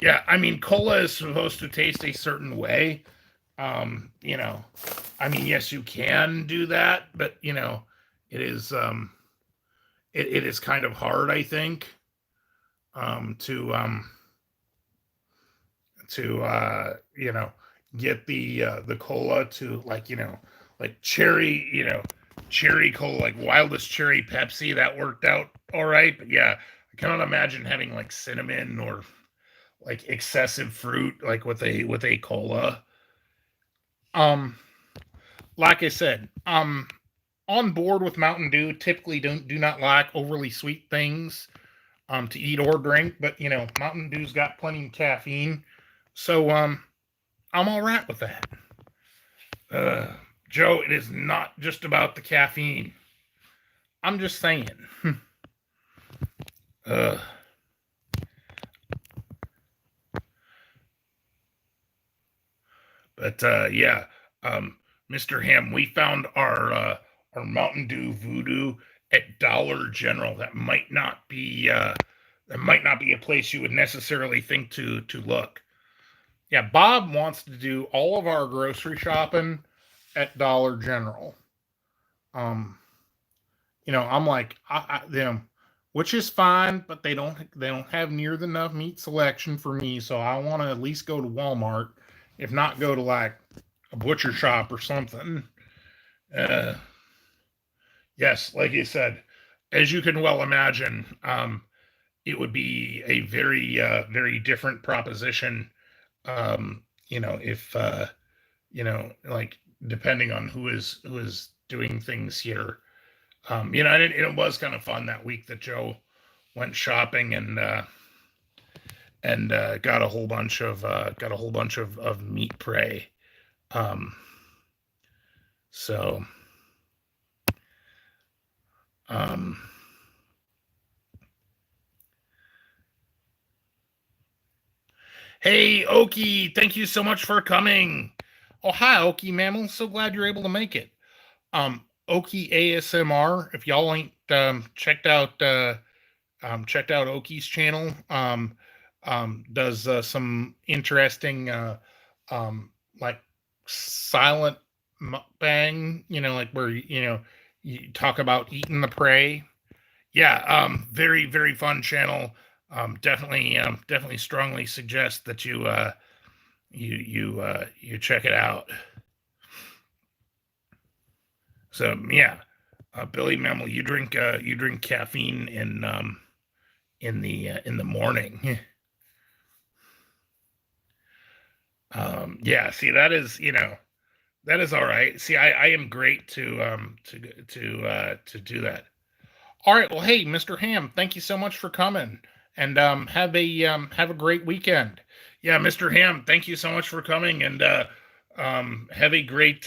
S1: Yeah, I mean cola is supposed to taste a certain way. Um, you know, I mean yes, you can do that, but it is it is kind of hard, I think, to get the cola to like like cherry cola, like wildest cherry Pepsi. That worked out all right, but yeah, I cannot imagine having like cinnamon or like excessive fruit like with a cola. um like I said, on board with Mountain Dew. Typically do not like overly sweet things to eat or drink, but Mountain Dew's got plenty of caffeine, so I'm all right with that. Uh, Joe, it is not just about the caffeine. I'm just saying. uh, but yeah, Mr. Ham, we found our Mountain Dew Voodoo at Dollar General. That might not be a place you would necessarily think to look. Yeah, Bob wants to do all of our grocery shopping at Dollar General. Um, I'm like, them, which is fine, but they don't have near enough meat selection for me. So I want to at least go to Walmart, if not go to like a butcher shop or something. Uh, yes, like you said, as you can well imagine, it would be a very different proposition. If like depending on who is doing things here. And it was kind of fun that week that Joe went shopping and got a whole bunch of meat prey. Um, so um, hey Oki, thank you so much for coming. Oh hi Oki Mammal, so glad you're able to make it. Oki ASMR. If y'all ain't checked out Oki's channel. Does some interesting like silent mukbang, like where you talk about eating the prey. Yeah, very fun channel. Definitely strongly suggest that you check it out. So yeah, Billy Mammal, you drink caffeine in the morning. Yeah, see that is all right. See, I am great to do that. All right, well, hey, Mr. Ham, thank you so much for coming, and have a great weekend. Yeah, Mr. Ham, thank you so much for coming, and have a great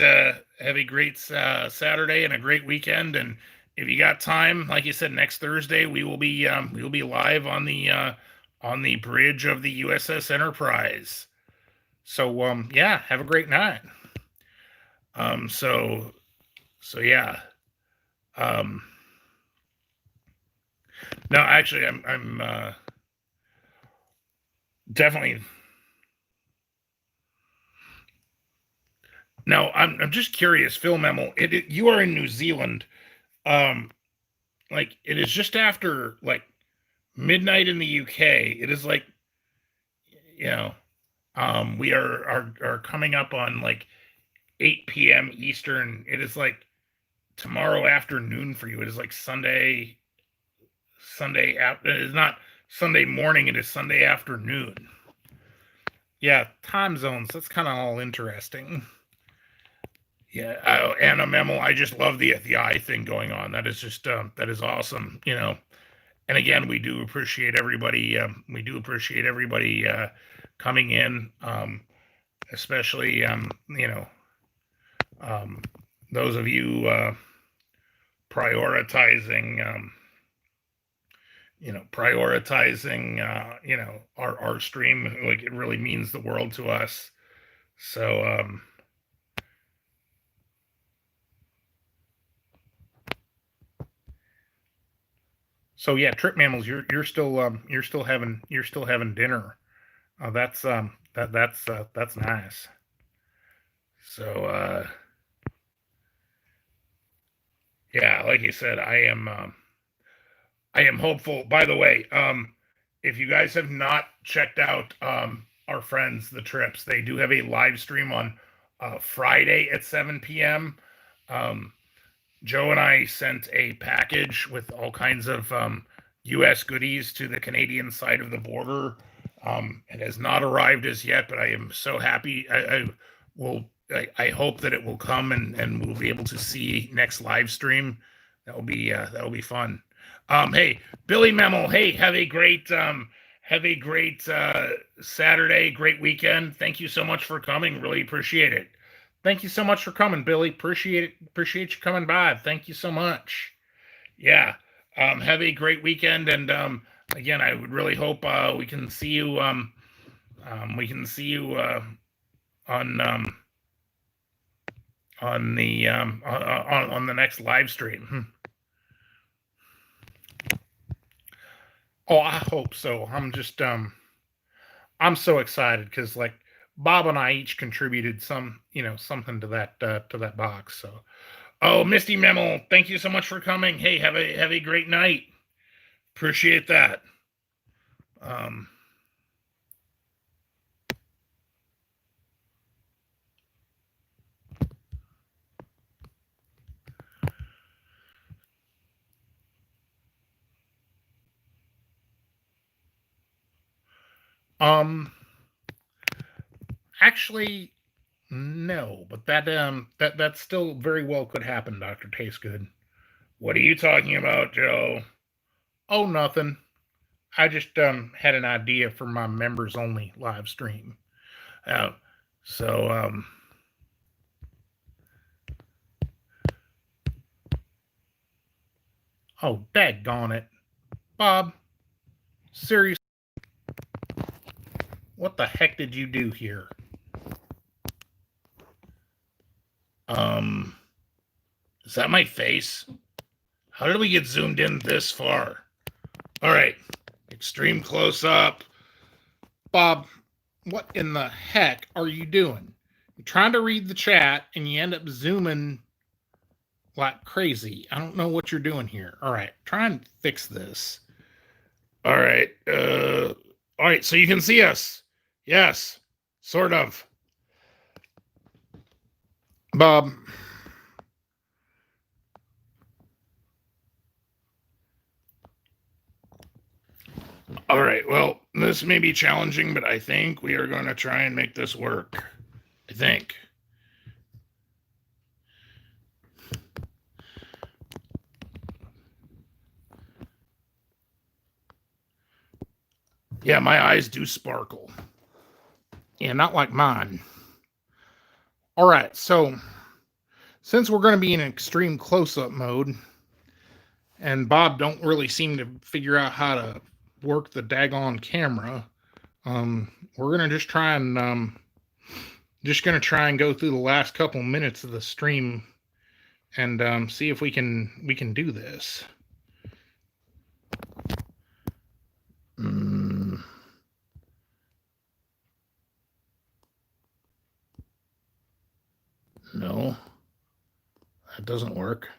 S1: Saturday and a great weekend. And if you got time, like you said, next Thursday we will be live on the bridge of the USS Enterprise. So yeah, have a great night. So yeah. Um, no, actually, I'm definitely no. I'm just curious, Phil Memo. You are in New Zealand. Um, like it is just after like midnight in the UK. It is like you know, we are coming up on like 8 p.m. Eastern. It is like tomorrow afternoon for you. It is like Sunday after. It is not Sunday morning. It is Sunday afternoon. Yeah, time zones. That's kind of all interesting. Yeah, and a memo. I just love the eye thing going on. That is just that is awesome. And again, we do appreciate everybody. We do appreciate everybody coming in, especially um, those of you prioritizing. Prioritizing. Our stream. Like it really means the world to us. So. So yeah, trip mammals. You're still having dinner. That's nice. So yeah, like you said, I am hopeful. By the way, if you guys have not checked out our friends the Trips, they do have a live stream on Friday at 7 p.m. Um, Joe and I sent a package with all kinds of U.S. goodies to the Canadian side of the border. It has not arrived as yet, but I am so happy. I hope that it will come and we'll be able to see next live stream. That will be fun. Hey, Billy Memo. Hey, have a great Saturday, great weekend. Thank you so much for coming. Really appreciate it. Thank you so much for coming, Billy. Appreciate it. Appreciate you coming by. Thank you so much. Yeah. Have a great weekend, and again, I would really hope we can see you. We can see you on on the next live stream. Oh, I hope so. I'm so excited because like Bob and I each contributed something to that box. So oh, Misty Memo, thank you so much for coming. Hey, have a great night. Appreciate that. Um, um, actually, no, but that still very well could happen, Doctor Tastegood. What are you talking about, Joe? Oh, nothing. I just had an idea for my members only live stream. Uh, so oh, daggone it, Bob. Seriously, what the heck did you do here? Um, is that my face? How did we get zoomed in this far? All right, extreme close up. Bob, what in the heck are you doing? You're trying to read the chat and you end up zooming like crazy. I don't know what you're doing here. All right, try and fix this. All right. All right, so you can see us. Yes, sort of. Bob. All right, well, this may be challenging, but I think we are going to try and make this work. I think. Yeah, my eyes do sparkle. Yeah, not like mine. All right, so since we're going to be in extreme close-up mode, and Bob don't really seem to figure out how to work the daggone camera, we're gonna just try and go through the last couple minutes of the stream and see if we can do this. No, that doesn't work.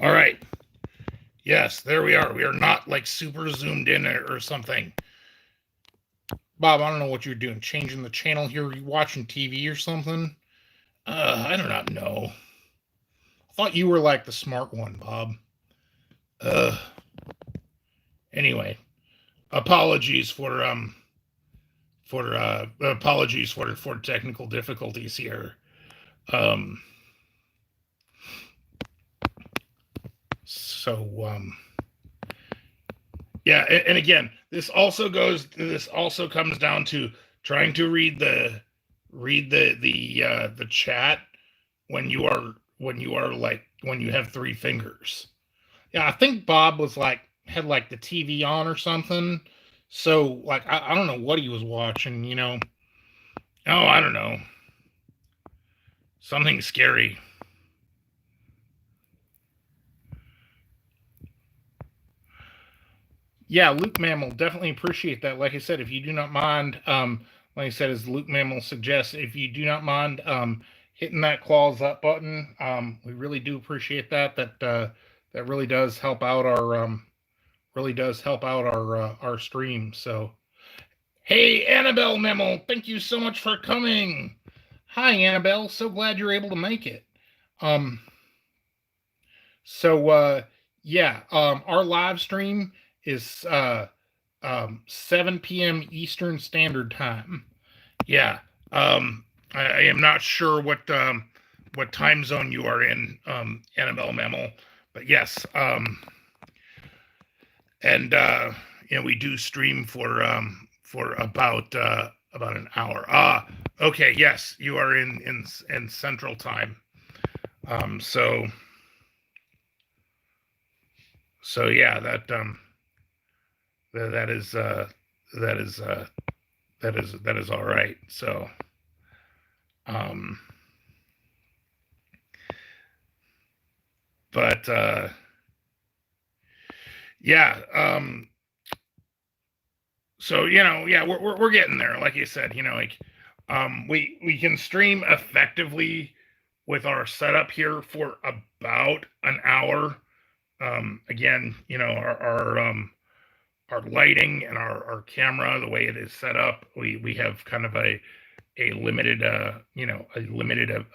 S1: All right. Yes, there we are. We are not like super zoomed in or something. Bob, I don't know what you're doing. Changing the channel here? Are you watching TV or something? I do not know. thought you were like the smart one, Bob. Uh, anyway, apologies for technical difficulties here. Um, so yeah, and again, this also comes down to trying to read the chat when you have three fingers. Yeah, I think Bob was like had like the TV on or something. So like I don't know what he was watching, you know. Oh, I don't know. Something scary. Yeah, Luke Mammal, definitely appreciate that. Like I said, if you do not mind, like I said, as Luke Mammal suggests, if you do not mind hitting that claws up button, we really do appreciate that. That really does help out our stream. So, hey, Annabelle Mammal, thank you so much for coming. Hi, Annabelle. So glad you're able to make it. Um, so yeah, our live stream is 7 p.m. Eastern Standard Time. Yeah. I am not sure what time zone you are in, Annabelle Mammal, but yes. And we do stream for about an hour. Okay, yes, you are in Central Time. So yeah, that is that is that is all right. So but yeah, so yeah, we're getting there. Like you said, like we can stream effectively with our setup here for about an hour. Again, our lighting and our camera, the way it is set up, we have kind of a limited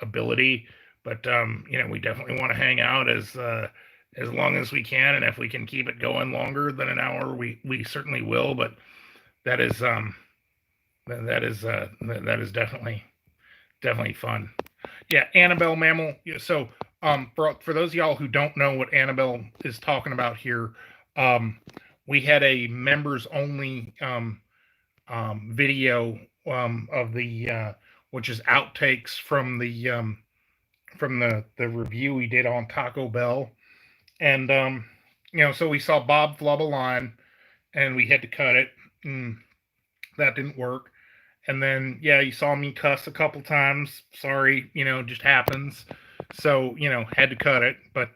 S1: ability, but we definitely want to hang out as long as we can, and if we can keep it going longer than an hour, we certainly will. But that is that is definitely fun. Yeah, Annabelle Mammal. So for those of y'all who don't know what Annabelle is talking about here, we had a members only video of the which is outtakes from the review we did on Taco Bell, and so we saw Bob flub a line, and we had to cut it. And that didn't work. And then yeah, you saw me cuss a couple times. Sorry, just happens. So had to cut it. But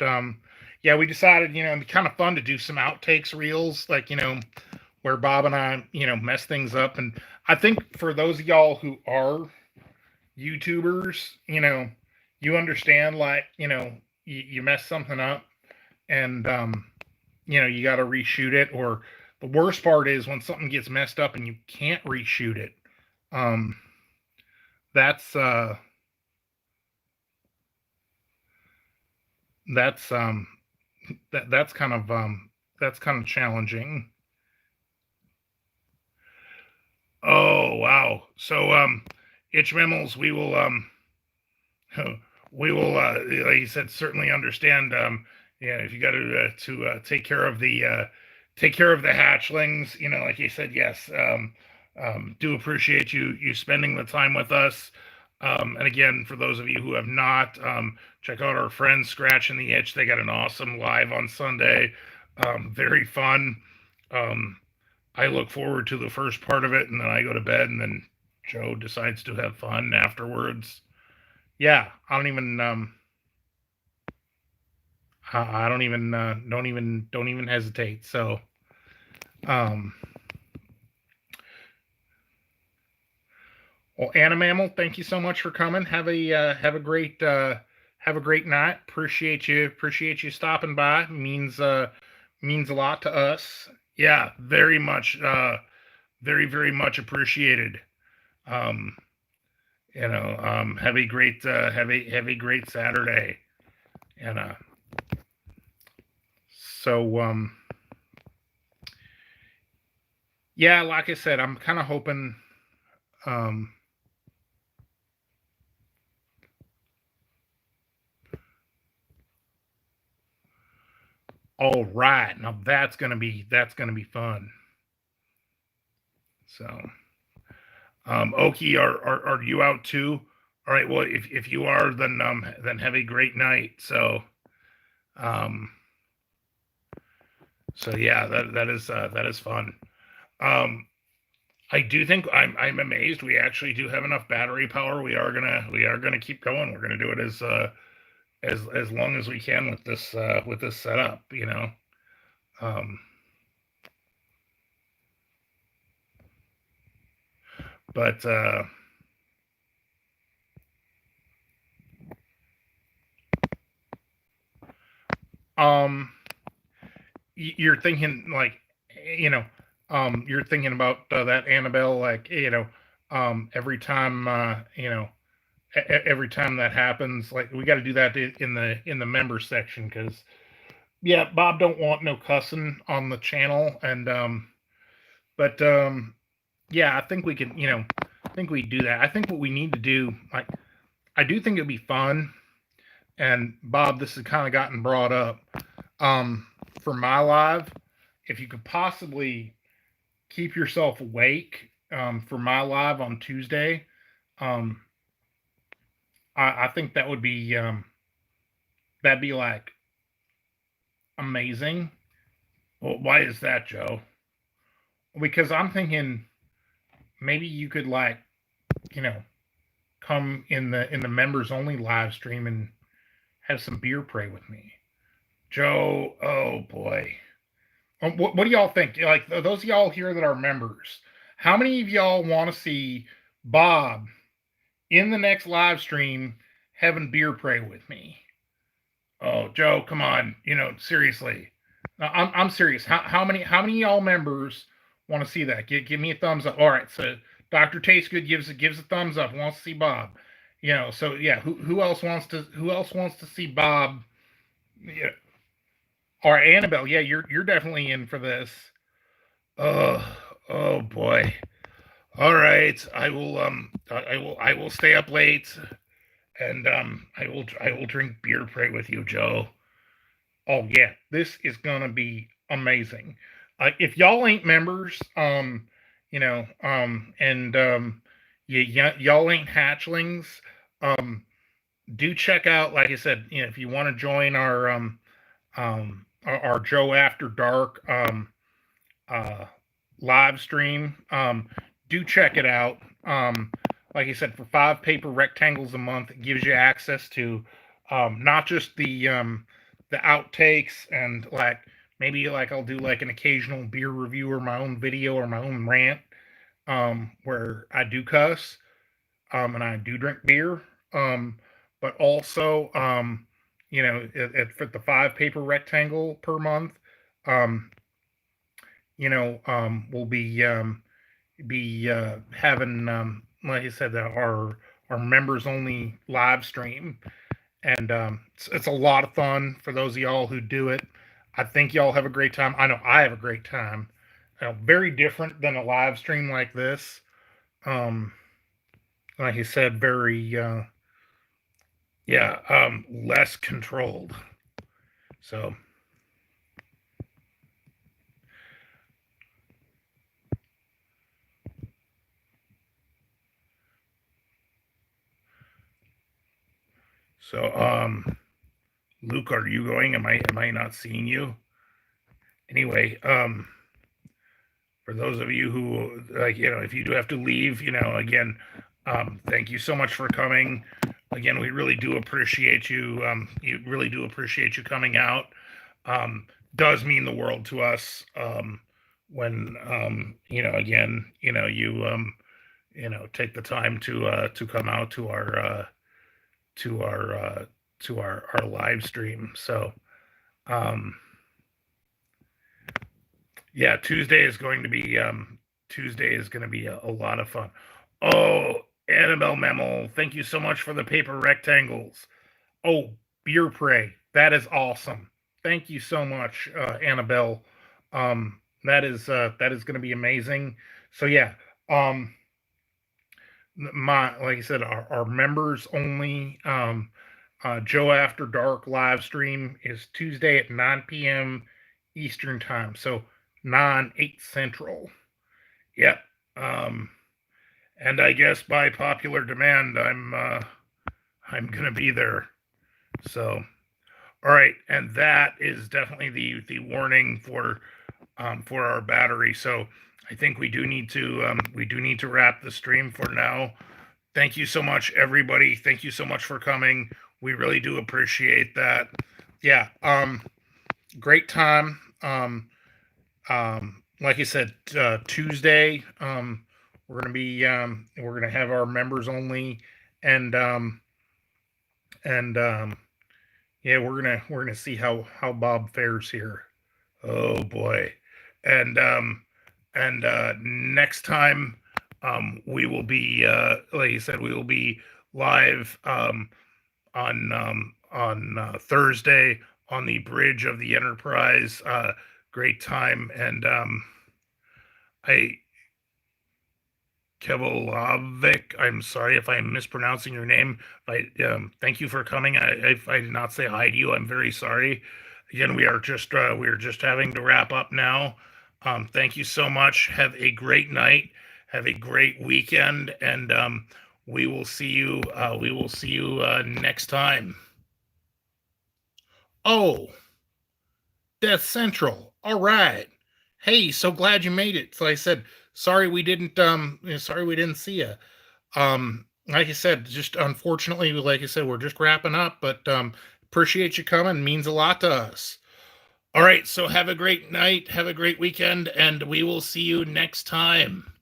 S1: yeah, we decided it'd be kind of fun to do some outtakes reels, like where Bob and I mess things up. And I think for those of y'all who are YouTubers, you understand, like you mess something up, and you got to reshoot it. Or the worst part is when something gets messed up and you can't reshoot it. That's that's that's kind of challenging. Oh wow! So itch mammals, we will like you said, certainly understand. Yeah, if you got to take care of the hatchlings, like you said, yes. Do appreciate you spending the time with us. And again, for those of you who have not, check out our friends Scratch and the Itch. They got an awesome live on Sunday. Very fun. I look forward to the first part of it, and then I go to bed, and then Joe decides to have fun afterwards. Yeah, I don't even don't even hesitate. So well, Anna Mammal, thank you so much for coming. Have a great night. Appreciate you stopping by. Means a lot to us. Yeah, very much very much appreciated. Have a great Saturday. And so yeah, like I said, I'm kind of hoping. Um, all right, now that's gonna be fun. So, Oki, are you out too? All right. Well, if you are, then have a great night. Um, so yeah, that is fun. Um, I do think I'm amazed. We actually do have enough battery power. We are gonna keep going. We're gonna do it as long as we can with this setup. Um, but um, you're thinking like, you know, you're thinking about that Annabelle, like, every time, every time that happens, like we got to do that in the member section because yeah, Bob don't want no cussing on the channel, and but yeah, I think we can, I think we do that. I think what we need to do, like, I do think it'd be fun, and Bob, this has kind of gotten brought up, um, for my live, if you could possibly keep yourself awake for my live on Tuesday. Um, I think that'd be like amazing. Well, why is that, Joe? Because I'm thinking maybe you could, like, you know come in the members only live stream and have some beer pray with me, Joe. Oh boy. What do y'all think? Like, those of y'all here that are members, how many of y'all want to see Bob in the next live stream having beer pray with me? Oh, Joe, come on. Seriously. I'm serious. How many of y'all members want to see that? Give me a thumbs up. All right, so Dr. Tastegood gives a thumbs up. Wants to see Bob. So yeah, who else wants to see Bob? Yeah. All right, Annabelle. Yeah, you're definitely in for this. Oh, oh boy. All right, I will stay up late, and I will drink beer pray with you, Joe. Oh yeah, this is gonna be amazing. If y'all ain't members, and y'all ain't hatchlings, um, do check out. Like I said, if you want to join our Joe After Dark uh live stream, do check it out. Like I said, for 5 paper rectangles a month, it gives you access to not just the outtakes, and like maybe like I'll do like an occasional beer review or my own video or my own rant, where I do cuss, and I do drink beer, but also, for the 5 paper rectangle per month, um, we'll be having, like I said, our members only live stream, and it's a lot of fun for those of y'all who do it. I think y'all have a great time. I know I have a great time. Very different than a live stream like this. Um, like you said, very yeah, less controlled. So so Luke, are you going? Am I not seeing you? Anyway, for those of you who, like, if you do have to leave, again, thank you so much for coming. Again, we really do appreciate you. You really do appreciate you coming out. Does mean the world to us, when, again, take the time to come out to our to our live stream. So yeah, Tuesday is going to be a lot of fun. Oh, Annabelle Memo, thank you so much for the paper rectangles. Oh, beer pray. That is awesome. Thank you so much, Annabelle. That is going to be amazing. So yeah, um, my like I said, our members only Joe After Dark live stream is Tuesday at 9 p.m. Eastern time, so 9 8 Central. Yep. Um, and I guess by popular demand, I'm gonna be there. So all right, and that is definitely the warning for our battery. So I think we do need to wrap the stream for now. Thank you so much, everybody. Thank you so much for coming. We really do appreciate that. Yeah, great time. Like I said, Tuesday, we're gonna have our members only, and and yeah, we're gonna see how Bob fares here. Oh boy, and next time, we will be like you said, we will be live on Thursday on the bridge of the Enterprise. Great time, and I Kevilovic. I'm sorry if I'm mispronouncing your name. Thank you for coming. If I did not say hi to you, I'm very sorry. Again, we are just having to wrap up now. Thank you so much. Have a great night. Have a great weekend, and we will see you. Next time. Oh, Death Central. All right. Hey, so glad you made it. So I said, sorry sorry we didn't see you. Like I said, just unfortunately, like I said, we're just wrapping up, but appreciate you coming. Means a lot to us. All right, so have a great night, have a great weekend, and we will see you next time.